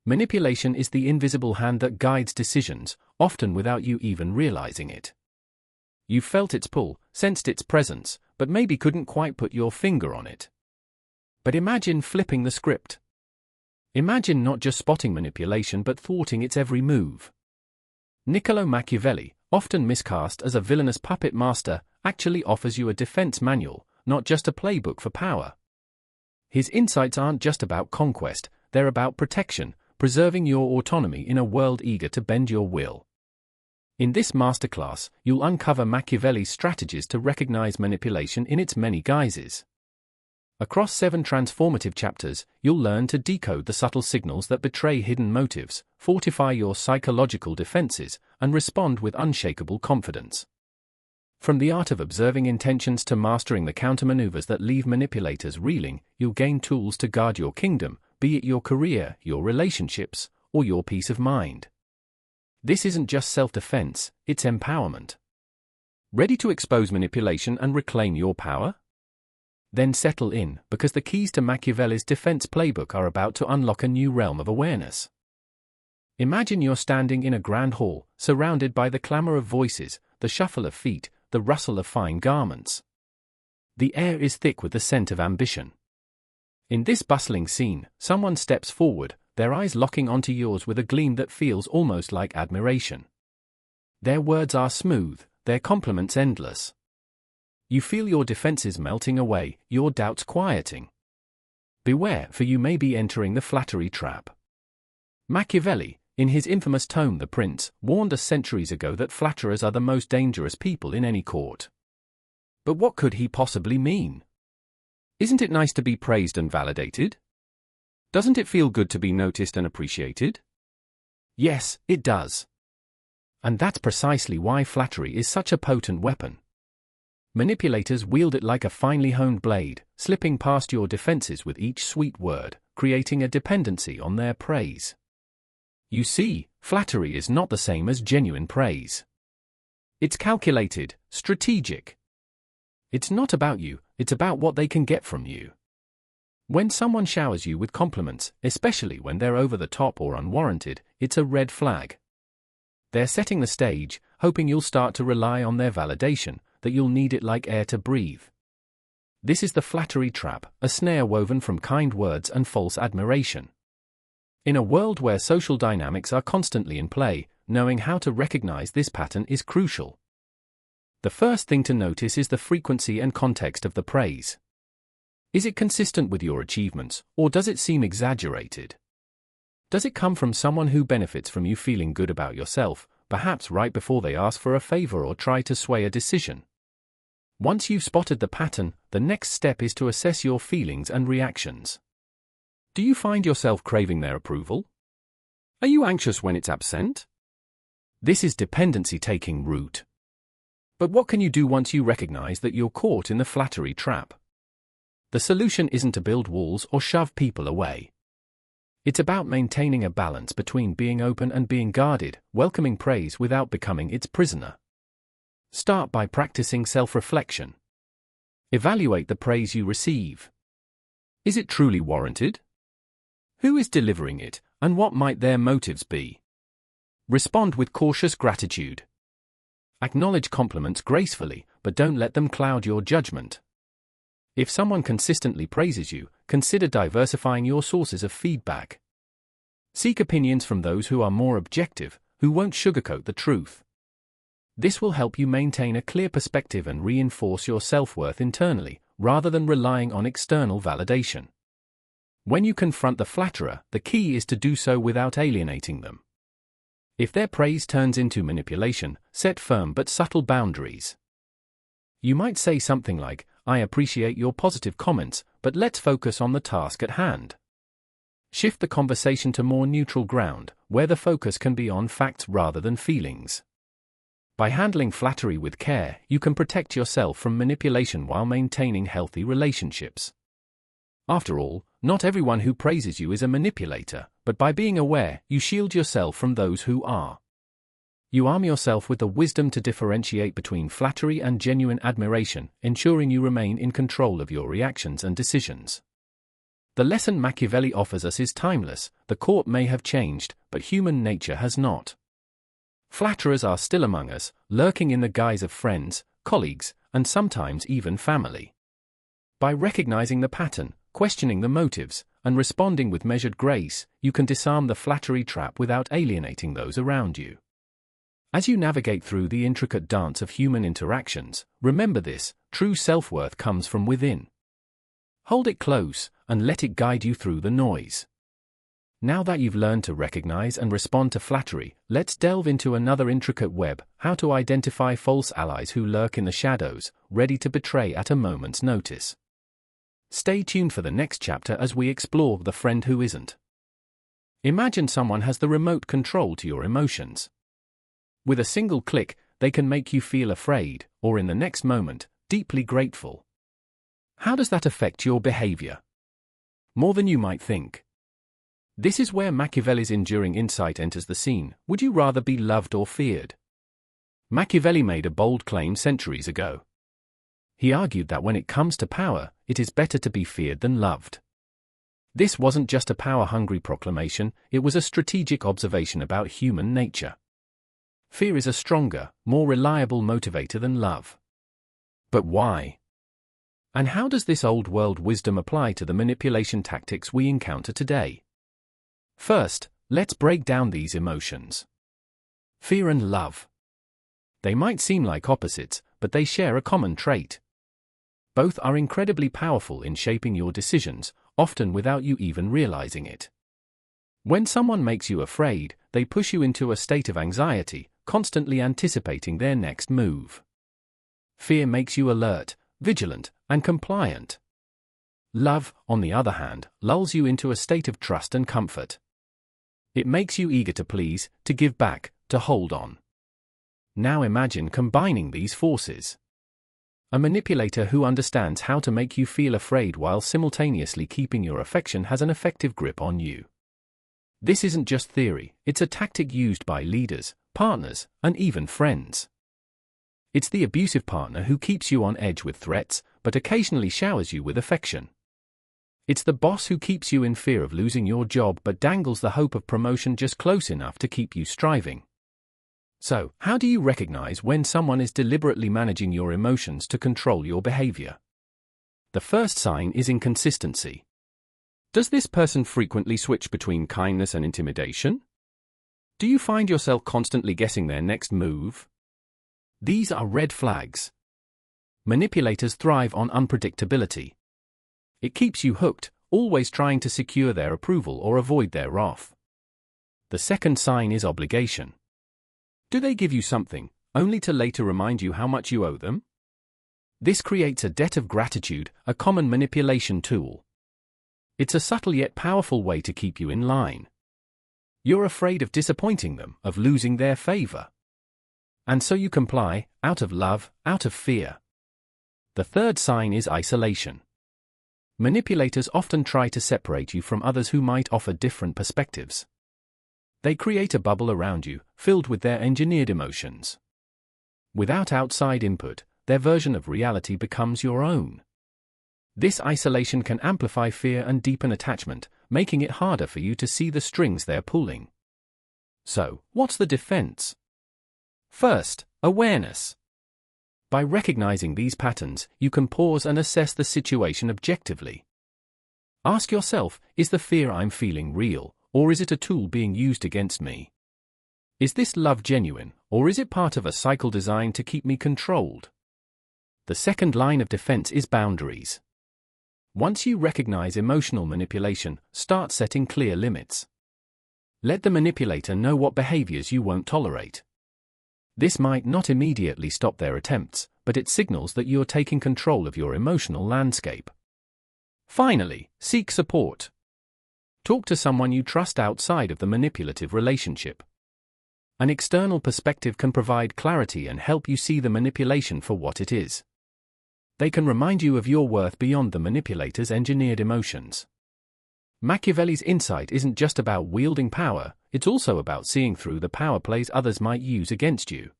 Manipulation is the invisible hand that guides decisions, often without you even realizing it. You felt its pull, sensed its presence, but maybe couldn't quite put your finger on it. But imagine flipping the script. Imagine not just spotting manipulation but thwarting its every move. Niccolo Machiavelli, often miscast as a villainous puppet master, actually offers you a defense manual, not just a playbook for power. His insights aren't just about conquest, they're about protection, preserving your autonomy in a world eager to bend your will. In this masterclass, you'll uncover Machiavelli's strategies to recognize manipulation in its many guises. Across 7 transformative chapters, you'll learn to decode the subtle signals that betray hidden motives, fortify your psychological defenses, and respond with unshakable confidence. From the art of observing intentions to mastering the countermaneuvers that leave manipulators reeling, you'll gain tools to guard your kingdom, be it your career, your relationships, or your peace of mind. This isn't just self-defense, it's empowerment. Ready to expose manipulation and reclaim your power? Then settle in, because the keys to Machiavelli's defense playbook are about to unlock a new realm of awareness. Imagine you're standing in a grand hall, surrounded by the clamor of voices, the shuffle of feet, the rustle of fine garments. The air is thick with the scent of ambition. In this bustling scene, someone steps forward, their eyes locking onto yours with a gleam that feels almost like admiration. Their words are smooth, their compliments endless. You feel your defenses melting away, your doubts quieting. Beware, for you may be entering the flattery trap. Machiavelli, in his infamous tome The Prince, warned us centuries ago that flatterers are the most dangerous people in any court. But what could he possibly mean? Isn't it nice to be praised and validated? Doesn't it feel good to be noticed and appreciated? Yes, it does. And that's precisely why flattery is such a potent weapon. Manipulators wield it like a finely honed blade, slipping past your defenses with each sweet word, creating a dependency on their praise. You see, flattery is not the same as genuine praise. It's calculated, strategic. It's not about you, it's about what they can get from you. When someone showers you with compliments, especially when they're over the top or unwarranted, it's a red flag. They're setting the stage, hoping you'll start to rely on their validation, that you'll need it like air to breathe. This is the flattery trap, a snare woven from kind words and false admiration. In a world where social dynamics are constantly in play, knowing how to recognize this pattern is crucial. The first thing to notice is the frequency and context of the praise. Is it consistent with your achievements, or does it seem exaggerated? Does it come from someone who benefits from you feeling good about yourself, perhaps right before they ask for a favor or try to sway a decision? Once you've spotted the pattern, the next step is to assess your feelings and reactions. Do you find yourself craving their approval? Are you anxious when it's absent? This is dependency taking root. But what can you do once you recognize that you're caught in the flattery trap? The solution isn't to build walls or shove people away. It's about maintaining a balance between being open and being guarded, welcoming praise without becoming its prisoner. Start by practicing self-reflection. Evaluate the praise you receive. Is it truly warranted? Who is delivering it, and what might their motives be? Respond with cautious gratitude. Acknowledge compliments gracefully, but don't let them cloud your judgment. If someone consistently praises you, consider diversifying your sources of feedback. Seek opinions from those who are more objective, who won't sugarcoat the truth. This will help you maintain a clear perspective and reinforce your self-worth internally, rather than relying on external validation. When you confront the flatterer, the key is to do so without alienating them. If their praise turns into manipulation, set firm but subtle boundaries. You might say something like, "I appreciate your positive comments, but let's focus on the task at hand." Shift the conversation to more neutral ground, where the focus can be on facts rather than feelings. By handling flattery with care, you can protect yourself from manipulation while maintaining healthy relationships. After all, not everyone who praises you is a manipulator, but by being aware, you shield yourself from those who are. You arm yourself with the wisdom to differentiate between flattery and genuine admiration, ensuring you remain in control of your reactions and decisions. The lesson Machiavelli offers us is timeless. The court may have changed, but human nature has not. Flatterers are still among us, lurking in the guise of friends, colleagues, and sometimes even family. By recognizing the pattern, questioning the motives, and responding with measured grace, you can disarm the flattery trap without alienating those around you. As you navigate through the intricate dance of human interactions, remember this: true self-worth comes from within. Hold it close, and let it guide you through the noise. Now that you've learned to recognize and respond to flattery, let's delve into another intricate web: how to identify false allies who lurk in the shadows, ready to betray at a moment's notice. Stay tuned for the next chapter as we explore the friend who isn't. Imagine someone has the remote control to your emotions. With a single click, they can make you feel afraid, or in the next moment, deeply grateful. How does that affect your behavior? More than you might think. This is where Machiavelli's enduring insight enters the scene. Would you rather be loved or feared? Machiavelli made a bold claim centuries ago. He argued that when it comes to power, it is better to be feared than loved. This wasn't just a power-hungry proclamation, it was a strategic observation about human nature. Fear is a stronger, more reliable motivator than love. But why? And how does this old-world wisdom apply to the manipulation tactics we encounter today? First, let's break down these emotions. Fear and love. They might seem like opposites, but they share a common trait. Both are incredibly powerful in shaping your decisions, often without you even realizing it. When someone makes you afraid, they push you into a state of anxiety, constantly anticipating their next move. Fear makes you alert, vigilant, and compliant. Love, on the other hand, lulls you into a state of trust and comfort. It makes you eager to please, to give back, to hold on. Now imagine combining these forces. A manipulator who understands how to make you feel afraid while simultaneously keeping your affection has an effective grip on you. This isn't just theory, it's a tactic used by leaders, partners, and even friends. It's the abusive partner who keeps you on edge with threats, but occasionally showers you with affection. It's the boss who keeps you in fear of losing your job but dangles the hope of promotion just close enough to keep you striving. So, how do you recognize when someone is deliberately managing your emotions to control your behavior? The first sign is inconsistency. Does this person frequently switch between kindness and intimidation? Do you find yourself constantly guessing their next move? These are red flags. Manipulators thrive on unpredictability. It keeps you hooked, always trying to secure their approval or avoid their wrath. The second sign is obligation. Do they give you something, only to later remind you how much you owe them? This creates a debt of gratitude, a common manipulation tool. It's a subtle yet powerful way to keep you in line. You're afraid of disappointing them, of losing their favor. And so you comply, out of love, out of fear. The third sign is isolation. Manipulators often try to separate you from others who might offer different perspectives. They create a bubble around you, filled with their engineered emotions. Without outside input, their version of reality becomes your own. This isolation can amplify fear and deepen attachment, making it harder for you to see the strings they're pulling. So, what's the defense? First, awareness. By recognizing these patterns, you can pause and assess the situation objectively. Ask yourself, is the fear I'm feeling real, or is it a tool being used against me? Is this love genuine, or is it part of a cycle designed to keep me controlled? The second line of defense is boundaries. Once you recognize emotional manipulation, start setting clear limits. Let the manipulator know what behaviors you won't tolerate. This might not immediately stop their attempts, but it signals that you're taking control of your emotional landscape. Finally, seek support. Talk to someone you trust outside of the manipulative relationship. An external perspective can provide clarity and help you see the manipulation for what it is. They can remind you of your worth beyond the manipulator's engineered emotions. Machiavelli's insight isn't just about wielding power, it's also about seeing through the power plays others might use against you.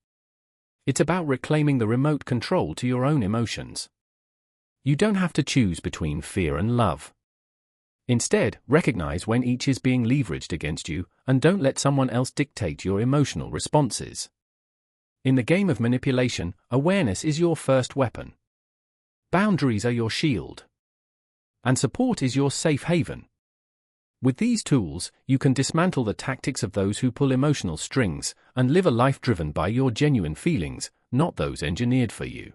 It's about reclaiming the remote control to your own emotions. You don't have to choose between fear and love. Instead, recognize when each is being leveraged against you, and don't let someone else dictate your emotional responses. In the game of manipulation, awareness is your first weapon. Boundaries are your shield. And support is your safe haven. With these tools, you can dismantle the tactics of those who pull emotional strings, and live a life driven by your genuine feelings, not those engineered for you.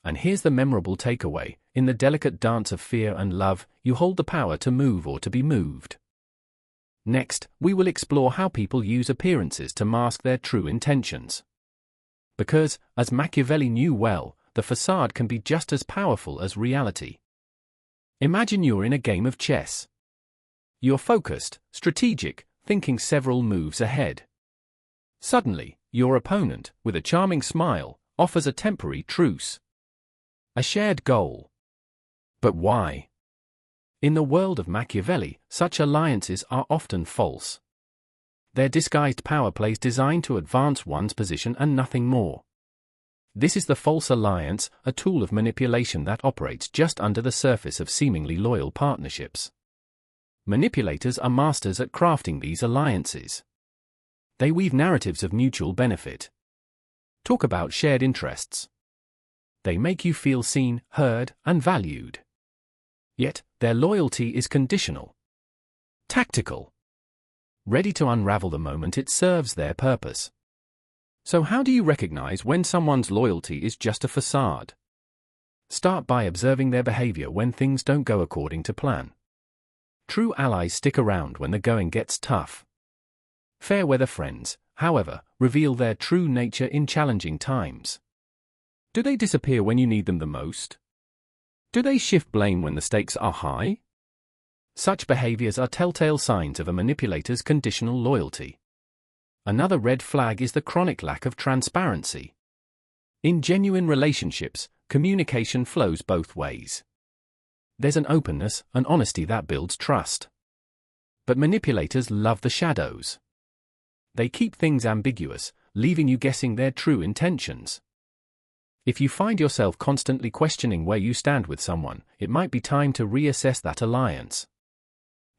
And here's the memorable takeaway: in the delicate dance of fear and love, you hold the power to move or to be moved. Next, we will explore how people use appearances to mask their true intentions. Because, as Machiavelli knew well, the facade can be just as powerful as reality. Imagine you're in a game of chess. You're focused, strategic, thinking several moves ahead. Suddenly, your opponent, with a charming smile, offers a temporary truce. A shared goal. But why? In the world of Machiavelli, such alliances are often false. They're disguised power plays designed to advance one's position and nothing more. This is the false alliance, a tool of manipulation that operates just under the surface of seemingly loyal partnerships. Manipulators are masters at crafting these alliances. They weave narratives of mutual benefit. Talk about shared interests. They make you feel seen, heard, and valued. Yet, their loyalty is conditional. Tactical. Ready to unravel the moment it serves their purpose. So how do you recognize when someone's loyalty is just a facade? Start by observing their behavior when things don't go according to plan. True allies stick around when the going gets tough. Fair weather friends, however, reveal their true nature in challenging times. Do they disappear when you need them the most? Do they shift blame when the stakes are high? Such behaviors are telltale signs of a manipulator's conditional loyalty. Another red flag is the chronic lack of transparency. In genuine relationships, communication flows both ways. There's an openness, an honesty that builds trust. But manipulators love the shadows. They keep things ambiguous, leaving you guessing their true intentions. If you find yourself constantly questioning where you stand with someone, it might be time to reassess that alliance.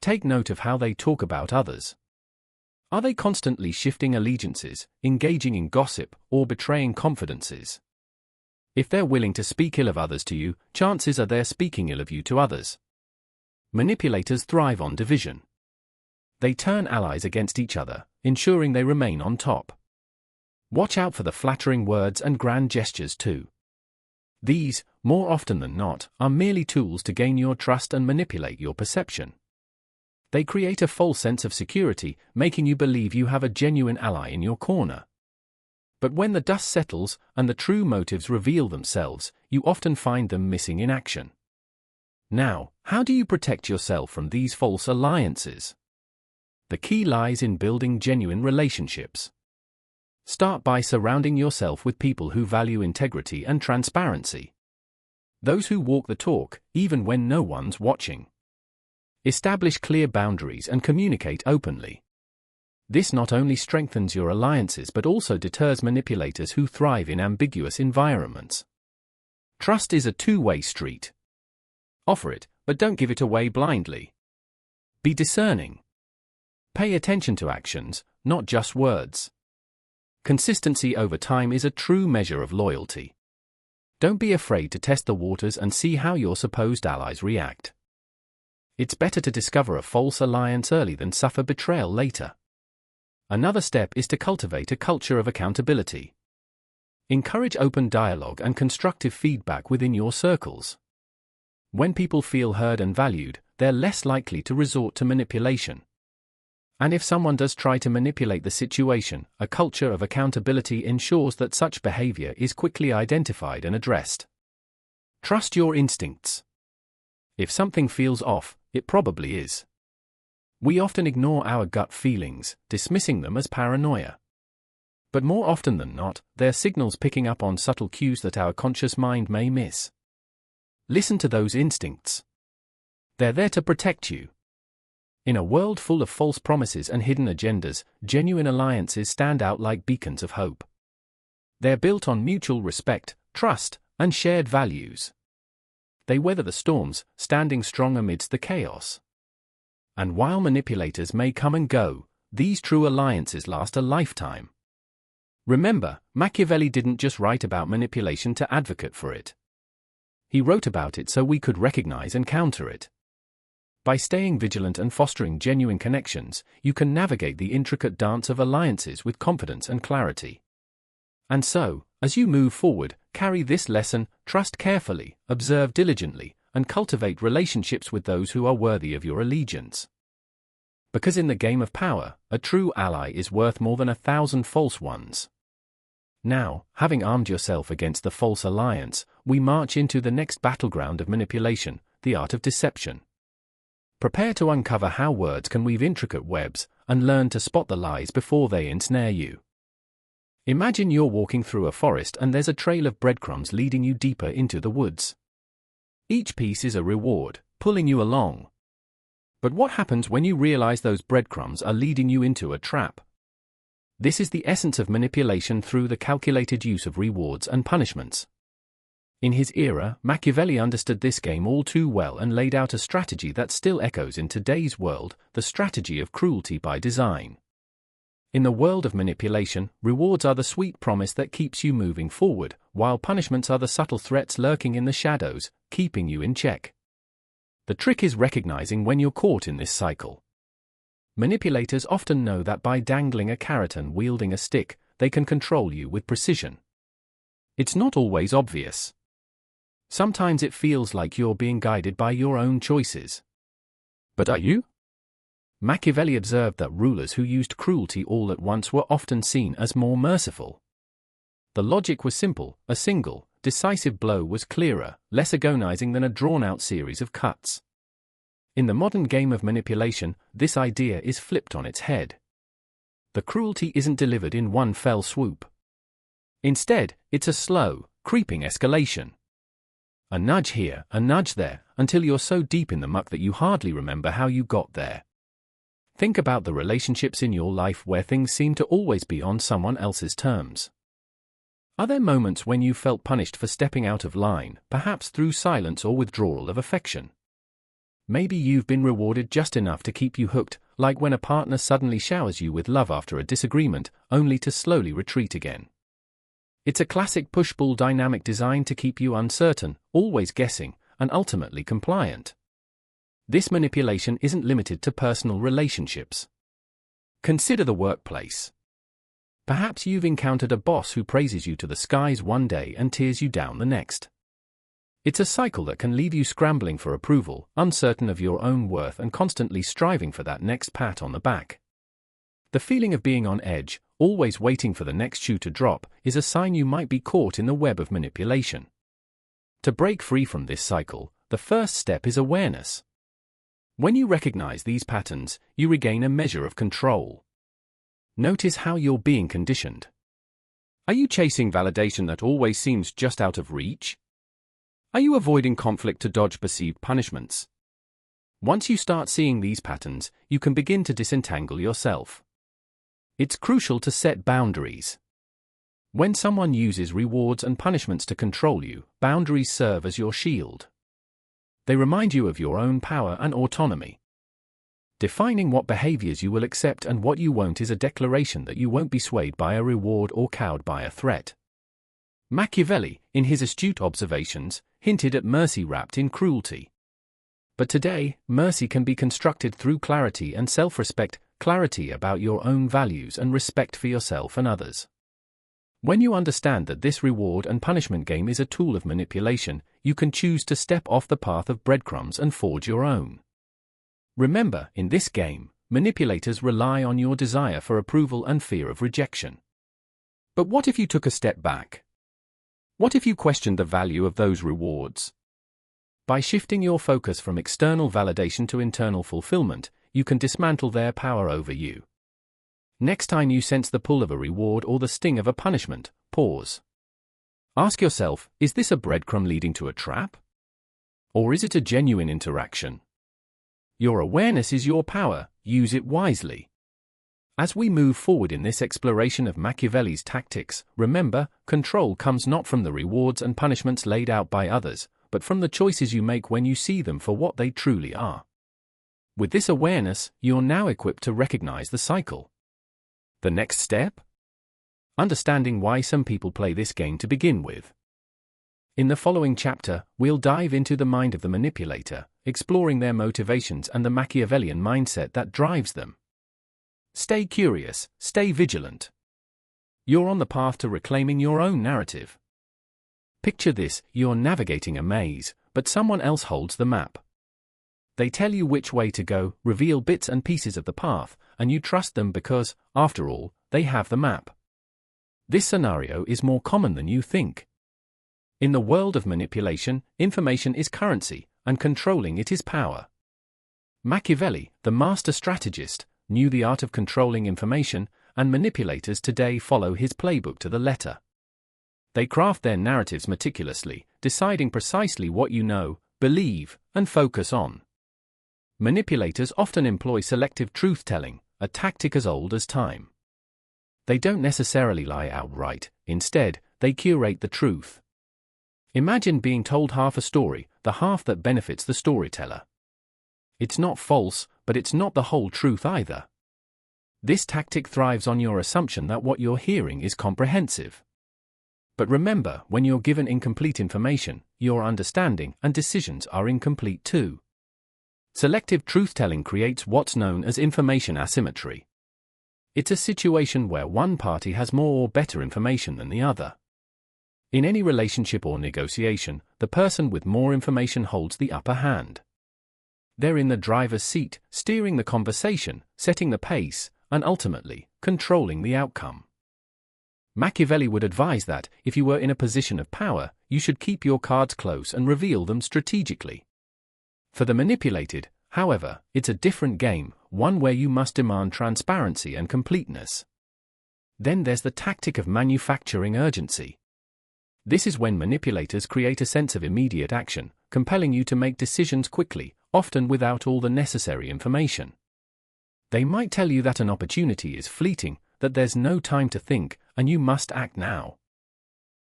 Take note of how they talk about others. Are they constantly shifting allegiances, engaging in gossip, or betraying confidences? If they're willing to speak ill of others to you, chances are they're speaking ill of you to others. Manipulators thrive on division. They turn allies against each other, ensuring they remain on top. Watch out for the flattering words and grand gestures too. These, more often than not, are merely tools to gain your trust and manipulate your perception. They create a false sense of security, making you believe you have a genuine ally in your corner. But when the dust settles and the true motives reveal themselves, you often find them missing in action. Now, how do you protect yourself from these false alliances? The key lies in building genuine relationships. Start by surrounding yourself with people who value integrity and transparency. Those who walk the talk, even when no one's watching. Establish clear boundaries and communicate openly. This not only strengthens your alliances but also deters manipulators who thrive in ambiguous environments. Trust is a two-way street. Offer it, but don't give it away blindly. Be discerning. Pay attention to actions, not just words. Consistency over time is a true measure of loyalty. Don't be afraid to test the waters and see how your supposed allies react. It's better to discover a false alliance early than suffer betrayal later. Another step is to cultivate a culture of accountability. Encourage open dialogue and constructive feedback within your circles. When people feel heard and valued, they're less likely to resort to manipulation. And if someone does try to manipulate the situation, a culture of accountability ensures that such behavior is quickly identified and addressed. Trust your instincts. If something feels off, it probably is. We often ignore our gut feelings, dismissing them as paranoia. But more often than not, they're signals picking up on subtle cues that our conscious mind may miss. Listen to those instincts. They're there to protect you. In a world full of false promises and hidden agendas, genuine alliances stand out like beacons of hope. They're built on mutual respect, trust, and shared values. They weather the storms, standing strong amidst the chaos. And while manipulators may come and go, these true alliances last a lifetime. Remember, Machiavelli didn't just write about manipulation to advocate for it. He wrote about it so we could recognize and counter it. By staying vigilant and fostering genuine connections, you can navigate the intricate dance of alliances with confidence and clarity. And so, as you move forward, carry this lesson: trust carefully, observe diligently, and cultivate relationships with those who are worthy of your allegiance. Because in the game of power, a true ally is worth more than 1,000 false ones. Now, having armed yourself against the false alliance, we march into the next battleground of manipulation, the art of deception. Prepare to uncover how words can weave intricate webs, and learn to spot the lies before they ensnare you. Imagine you're walking through a forest and there's a trail of breadcrumbs leading you deeper into the woods. Each piece is a reward, pulling you along. But what happens when you realize those breadcrumbs are leading you into a trap? This is the essence of manipulation through the calculated use of rewards and punishments. In his era, Machiavelli understood this game all too well and laid out a strategy that still echoes in today's world: the strategy of cruelty by design. In the world of manipulation, rewards are the sweet promise that keeps you moving forward, while punishments are the subtle threats lurking in the shadows, keeping you in check. The trick is recognizing when you're caught in this cycle. Manipulators often know that by dangling a carrot and wielding a stick, they can control you with precision. It's not always obvious. Sometimes it feels like you're being guided by your own choices. But are you? Machiavelli observed that rulers who used cruelty all at once were often seen as more merciful. The logic was simple: a single, decisive blow was clearer, less agonizing than a drawn-out series of cuts. In the modern game of manipulation, this idea is flipped on its head. The cruelty isn't delivered in one fell swoop. Instead, it's a slow, creeping escalation. A nudge here, a nudge there, until you're so deep in the muck that you hardly remember how you got there. Think about the relationships in your life where things seem to always be on someone else's terms. Are there moments when you felt punished for stepping out of line, perhaps through silence or withdrawal of affection? Maybe you've been rewarded just enough to keep you hooked, like when a partner suddenly showers you with love after a disagreement, only to slowly retreat again. It's a classic push-pull dynamic designed to keep you uncertain, always guessing, and ultimately compliant. This manipulation isn't limited to personal relationships. Consider the workplace. Perhaps you've encountered a boss who praises you to the skies one day and tears you down the next. It's a cycle that can leave you scrambling for approval, uncertain of your own worth and constantly striving for that next pat on the back. The feeling of being on edge, always waiting for the next shoe to drop, is a sign you might be caught in the web of manipulation. To break free from this cycle, the first step is awareness. When you recognize these patterns, you regain a measure of control. Notice how you're being conditioned. Are you chasing validation that always seems just out of reach? Are you avoiding conflict to dodge perceived punishments? Once you start seeing these patterns, you can begin to disentangle yourself. It's crucial to set boundaries. When someone uses rewards and punishments to control you, boundaries serve as your shield. They remind you of your own power and autonomy. Defining what behaviors you will accept and what you won't is a declaration that you won't be swayed by a reward or cowed by a threat. Machiavelli, in his astute observations, hinted at mercy wrapped in cruelty. But today, mercy can be constructed through clarity and self-respect, clarity about your own values and respect for yourself and others. When you understand that this reward and punishment game is a tool of manipulation, you can choose to step off the path of breadcrumbs and forge your own. Remember, in this game, manipulators rely on your desire for approval and fear of rejection. But what if you took a step back? What if you questioned the value of those rewards? By shifting your focus from external validation to internal fulfillment, you can dismantle their power over you. Next time you sense the pull of a reward or the sting of a punishment, pause. Ask yourself, is this a breadcrumb leading to a trap? Or is it a genuine interaction? Your awareness is your power, use it wisely. As we move forward in this exploration of Machiavelli's tactics, remember, control comes not from the rewards and punishments laid out by others, but from the choices you make when you see them for what they truly are. With this awareness, you're now equipped to recognize the cycle. The next step? Understanding why some people play this game to begin with. In the following chapter, we'll dive into the mind of the manipulator, exploring their motivations and the Machiavellian mindset that drives them. Stay curious, stay vigilant. You're on the path to reclaiming your own narrative. Picture this: you're navigating a maze, but someone else holds the map. They tell you which way to go, reveal bits and pieces of the path, and you trust them because, after all, they have the map. This scenario is more common than you think. In the world of manipulation, information is currency, and controlling it is power. Machiavelli, the master strategist, knew the art of controlling information, and manipulators today follow his playbook to the letter. They craft their narratives meticulously, deciding precisely what you know, believe, and focus on. Manipulators often employ selective truth-telling, a tactic as old as time. They don't necessarily lie outright, instead, they curate the truth. Imagine being told half a story, the half that benefits the storyteller. It's not false, but it's not the whole truth either. This tactic thrives on your assumption that what you're hearing is comprehensive. But remember, when you're given incomplete information, your understanding and decisions are incomplete too. Selective truth-telling creates what's known as information asymmetry. It's a situation where one party has more or better information than the other. In any relationship or negotiation, the person with more information holds the upper hand. They're in the driver's seat, steering the conversation, setting the pace, and ultimately, controlling the outcome. Machiavelli would advise that, if you were in a position of power, you should keep your cards close and reveal them strategically. For the manipulated, however, it's a different game, one where you must demand transparency and completeness. Then there's the tactic of manufacturing urgency. This is when manipulators create a sense of immediate action, compelling you to make decisions quickly, often without all the necessary information. They might tell you that an opportunity is fleeting, that there's no time to think, and you must act now.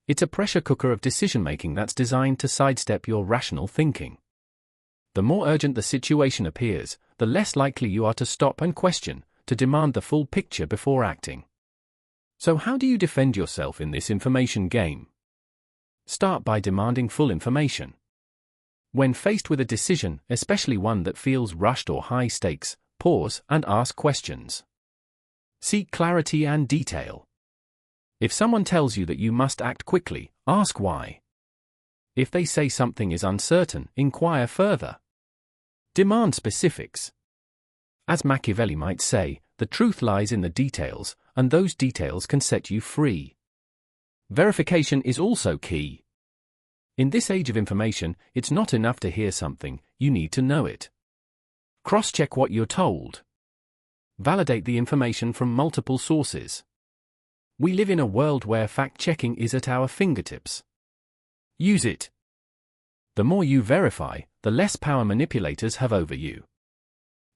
It's a pressure cooker of decision-making that's designed to sidestep your rational thinking. The more urgent the situation appears, the less likely you are to stop and question, to demand the full picture before acting. So how do you defend yourself in this information game? Start by demanding full information. When faced with a decision, especially one that feels rushed or high stakes, pause and ask questions. Seek clarity and detail. If someone tells you that you must act quickly, ask why. If they say something is uncertain, inquire further. Demand specifics. As Machiavelli might say, the truth lies in the details, and those details can set you free. Verification is also key. In this age of information, it's not enough to hear something, you need to know it. Cross-check what you're told. Validate the information from multiple sources. We live in a world where fact-checking is at our fingertips. Use it. The more you verify, the less power manipulators have over you.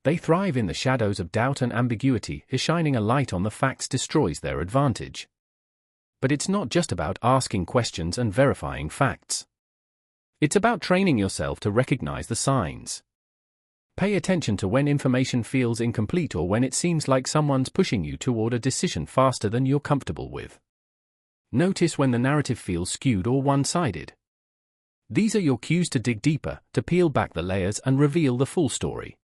They thrive in the shadows of doubt and ambiguity, shining a light on the facts destroys their advantage. But it's not just about asking questions and verifying facts. It's about training yourself to recognize the signs. Pay attention to when information feels incomplete or when it seems like someone's pushing you toward a decision faster than you're comfortable with. Notice when the narrative feels skewed or one-sided. These are your cues to dig deeper, to peel back the layers and reveal the full story.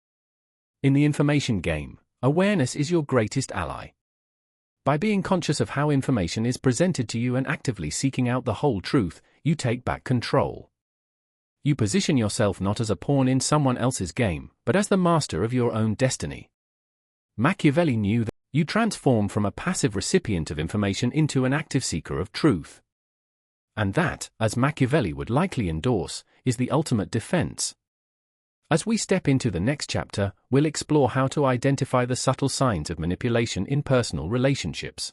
In the information game, awareness is your greatest ally. By being conscious of how information is presented to you and actively seeking out the whole truth, you take back control. You position yourself not as a pawn in someone else's game, but as the master of your own destiny. Machiavelli knew that you transform from a passive recipient of information into an active seeker of truth. And that, as Machiavelli would likely endorse, is the ultimate defense. As we step into the next chapter, we'll explore how to identify the subtle signs of manipulation in personal relationships.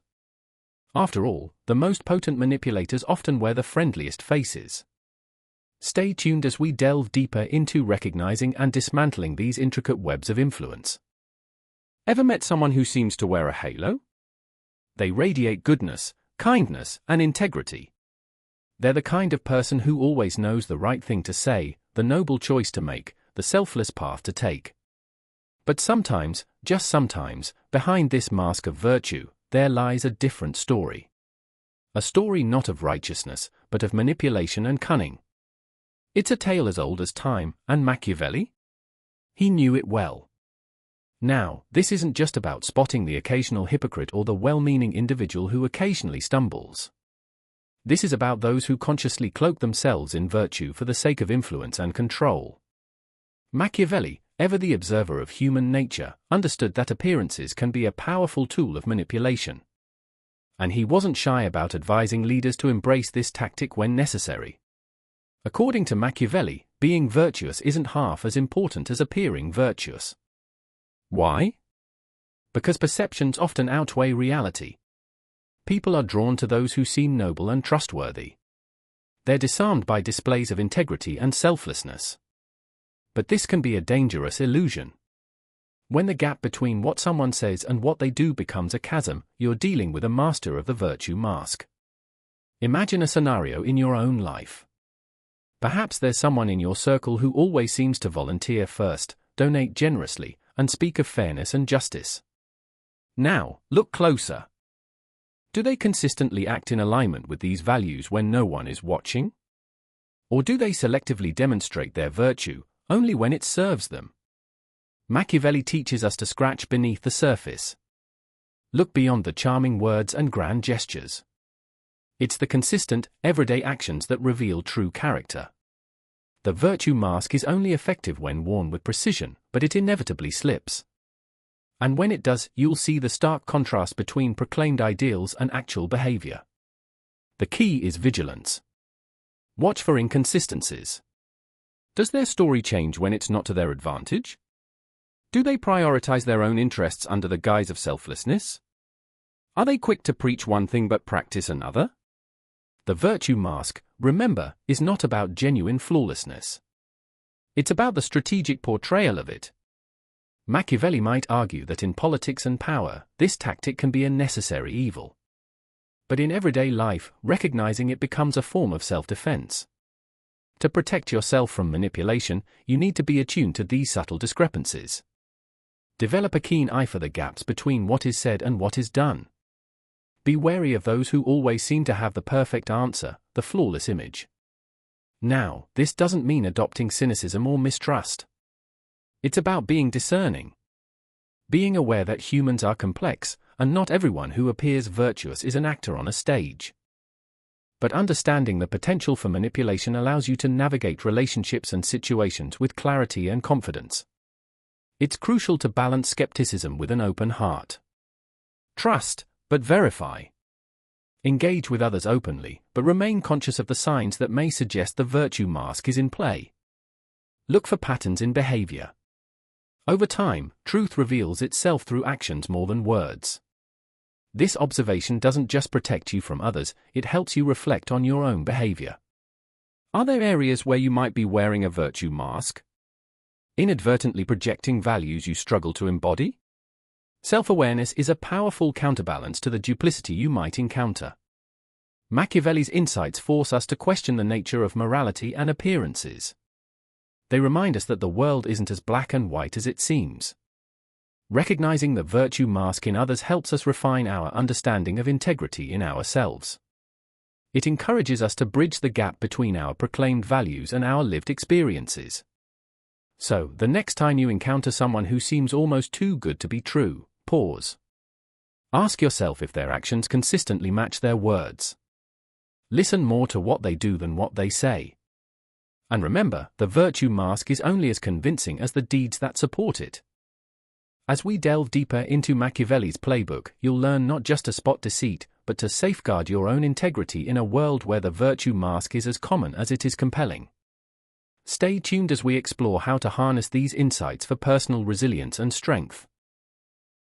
After all, the most potent manipulators often wear the friendliest faces. Stay tuned as we delve deeper into recognizing and dismantling these intricate webs of influence. Ever met someone who seems to wear a halo? They radiate goodness, kindness, and integrity. They're the kind of person who always knows the right thing to say, the noble choice to make, the selfless path to take. But sometimes, just sometimes, behind this mask of virtue, there lies a different story. A story not of righteousness, but of manipulation and cunning. It's a tale as old as time, and Machiavelli? He knew it well. Now, this isn't just about spotting the occasional hypocrite or the well-meaning individual who occasionally stumbles. This is about those who consciously cloak themselves in virtue for the sake of influence and control. Machiavelli, ever the observer of human nature, understood that appearances can be a powerful tool of manipulation. And he wasn't shy about advising leaders to embrace this tactic when necessary. According to Machiavelli, being virtuous isn't half as important as appearing virtuous. Why? Because perceptions often outweigh reality. People are drawn to those who seem noble and trustworthy. They're disarmed by displays of integrity and selflessness. But this can be a dangerous illusion. When the gap between what someone says and what they do becomes a chasm, you're dealing with a master of the virtue mask. Imagine a scenario in your own life. Perhaps there's someone in your circle who always seems to volunteer first, donate generously, and speak of fairness and justice. Now, look closer. Do they consistently act in alignment with these values when no one is watching? Or do they selectively demonstrate their virtue only when it serves them? Machiavelli teaches us to scratch beneath the surface. Look beyond the charming words and grand gestures. It's the consistent, everyday actions that reveal true character. The virtue mask is only effective when worn with precision, but it inevitably slips. And when it does, you'll see the stark contrast between proclaimed ideals and actual behavior. The key is vigilance. Watch for inconsistencies. Does their story change when it's not to their advantage? Do they prioritize their own interests under the guise of selflessness? Are they quick to preach one thing but practice another? The virtue mask, remember, is not about genuine flawlessness. It's about the strategic portrayal of it. Machiavelli might argue that in politics and power, this tactic can be a necessary evil. But in everyday life, recognizing it becomes a form of self-defense. To protect yourself from manipulation, you need to be attuned to these subtle discrepancies. Develop a keen eye for the gaps between what is said and what is done. Be wary of those who always seem to have the perfect answer, the flawless image. Now, this doesn't mean adopting cynicism or mistrust. It's about being discerning. Being aware that humans are complex, and not everyone who appears virtuous is an actor on a stage. But understanding the potential for manipulation allows you to navigate relationships and situations with clarity and confidence. It's crucial to balance skepticism with an open heart. Trust, but verify. Engage with others openly, but remain conscious of the signs that may suggest the virtue mask is in play. Look for patterns in behavior. Over time, truth reveals itself through actions more than words. This observation doesn't just protect you from others, it helps you reflect on your own behavior. Are there areas where you might be wearing a virtue mask? Inadvertently projecting values you struggle to embody? Self-awareness is a powerful counterbalance to the duplicity you might encounter. Machiavelli's insights force us to question the nature of morality and appearances. They remind us that the world isn't as black and white as it seems. Recognizing the virtue mask in others helps us refine our understanding of integrity in ourselves. It encourages us to bridge the gap between our proclaimed values and our lived experiences. So, the next time you encounter someone who seems almost too good to be true, pause. Ask yourself if their actions consistently match their words. Listen more to what they do than what they say. And remember, the virtue mask is only as convincing as the deeds that support it. As we delve deeper into Machiavelli's Playbook, you'll learn not just to spot deceit, but to safeguard your own integrity in a world where the virtue mask is as common as it is compelling. Stay tuned as we explore how to harness these insights for personal resilience and strength.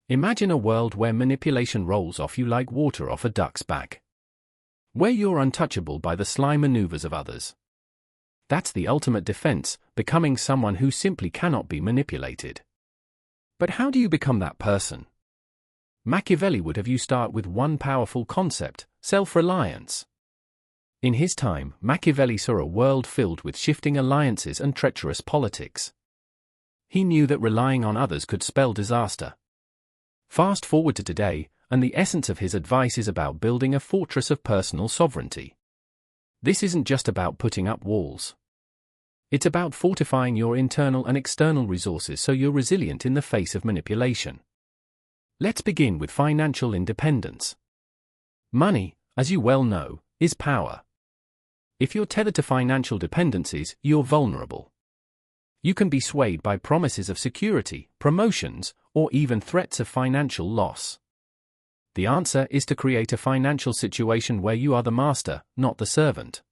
Imagine a world where manipulation rolls off you like water off a duck's back. Where you're untouchable by the sly maneuvers of others. That's the ultimate defense, becoming someone who simply cannot be manipulated. But how do you become that person? Machiavelli would have you start with one powerful concept: self-reliance. In his time, Machiavelli saw a world filled with shifting alliances and treacherous politics. He knew that relying on others could spell disaster. Fast forward to today, and the essence of his advice is about building a fortress of personal sovereignty. This isn't just about putting up walls. It's about fortifying your internal and external resources so you're resilient in the face of manipulation. Let's begin with financial independence. Money, as you well know, is power. If you're tethered to financial dependencies, you're vulnerable. You can be swayed by promises of security, promotions, or even threats of financial loss. The answer is to create a financial situation where you are the master, not the servant.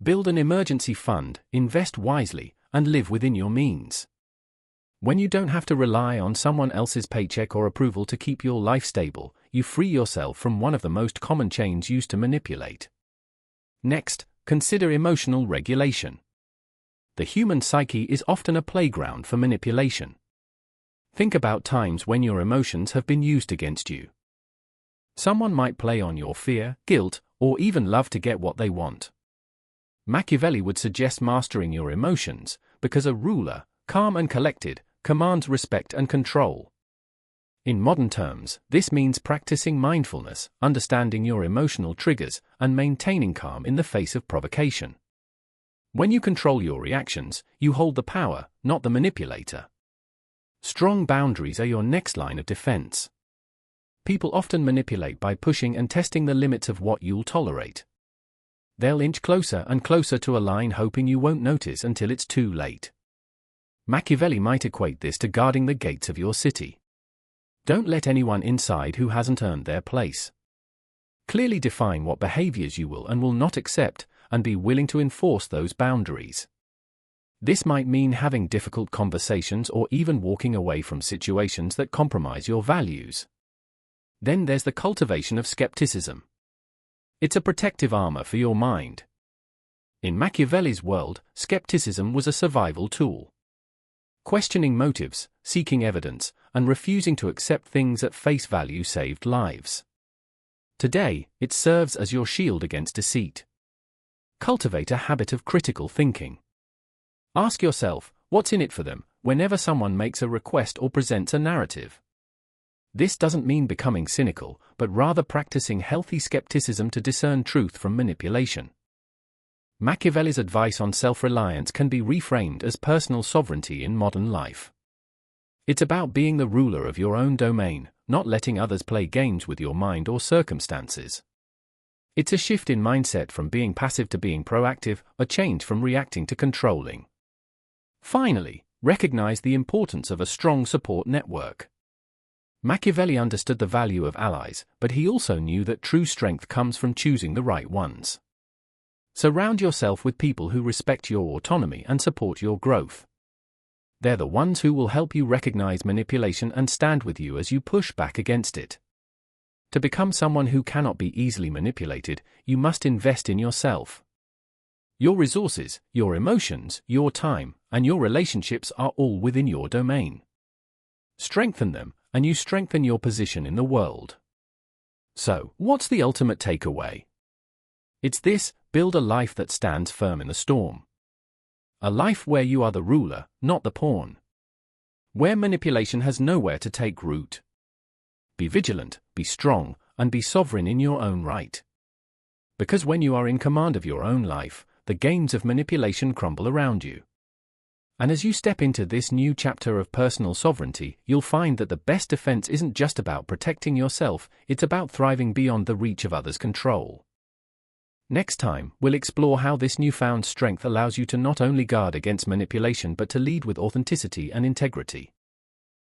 Build an emergency fund, invest wisely, and live within your means. When you don't have to rely on someone else's paycheck or approval to keep your life stable, you free yourself from one of the most common chains used to manipulate. Next, consider emotional regulation. The human psyche is often a playground for manipulation. Think about times when your emotions have been used against you. Someone might play on your fear, guilt, or even love to get what they want. Machiavelli would suggest mastering your emotions, because a ruler, calm and collected, commands respect and control. In modern terms, this means practicing mindfulness, understanding your emotional triggers, and maintaining calm in the face of provocation. When you control your reactions, you hold the power, not the manipulator. Strong boundaries are your next line of defense. People often manipulate by pushing and testing the limits of what you'll tolerate. They'll inch closer and closer to a line hoping you won't notice until it's too late. Machiavelli might equate this to guarding the gates of your city. Don't let anyone inside who hasn't earned their place. Clearly define what behaviors you will and will not accept, and be willing to enforce those boundaries. This might mean having difficult conversations or even walking away from situations that compromise your values. Then there's the cultivation of skepticism. It's a protective armor for your mind. In Machiavelli's world, skepticism was a survival tool. Questioning motives, seeking evidence, and refusing to accept things at face value saved lives. Today, it serves as your shield against deceit. Cultivate a habit of critical thinking. Ask yourself, what's in it for them, whenever someone makes a request or presents a narrative. This doesn't mean becoming cynical, but rather practicing healthy skepticism to discern truth from manipulation. Machiavelli's advice on self-reliance can be reframed as personal sovereignty in modern life. It's about being the ruler of your own domain, not letting others play games with your mind or circumstances. It's a shift in mindset from being passive to being proactive, a change from reacting to controlling. Finally, recognize the importance of a strong support network. Machiavelli understood the value of allies, but he also knew that true strength comes from choosing the right ones. Surround yourself with people who respect your autonomy and support your growth. They're the ones who will help you recognize manipulation and stand with you as you push back against it. To become someone who cannot be easily manipulated, you must invest in yourself. Your resources, your emotions, your time, and your relationships are all within your domain. Strengthen them, and you strengthen your position in the world. So, what's the ultimate takeaway? It's this: build a life that stands firm in the storm. A life where you are the ruler, not the pawn. Where manipulation has nowhere to take root. Be vigilant, be strong, and be sovereign in your own right. Because when you are in command of your own life, the games of manipulation crumble around you. And as you step into this new chapter of personal sovereignty, you'll find that the best defense isn't just about protecting yourself, it's about thriving beyond the reach of others' control. Next time, we'll explore how this newfound strength allows you to not only guard against manipulation but to lead with authenticity and integrity.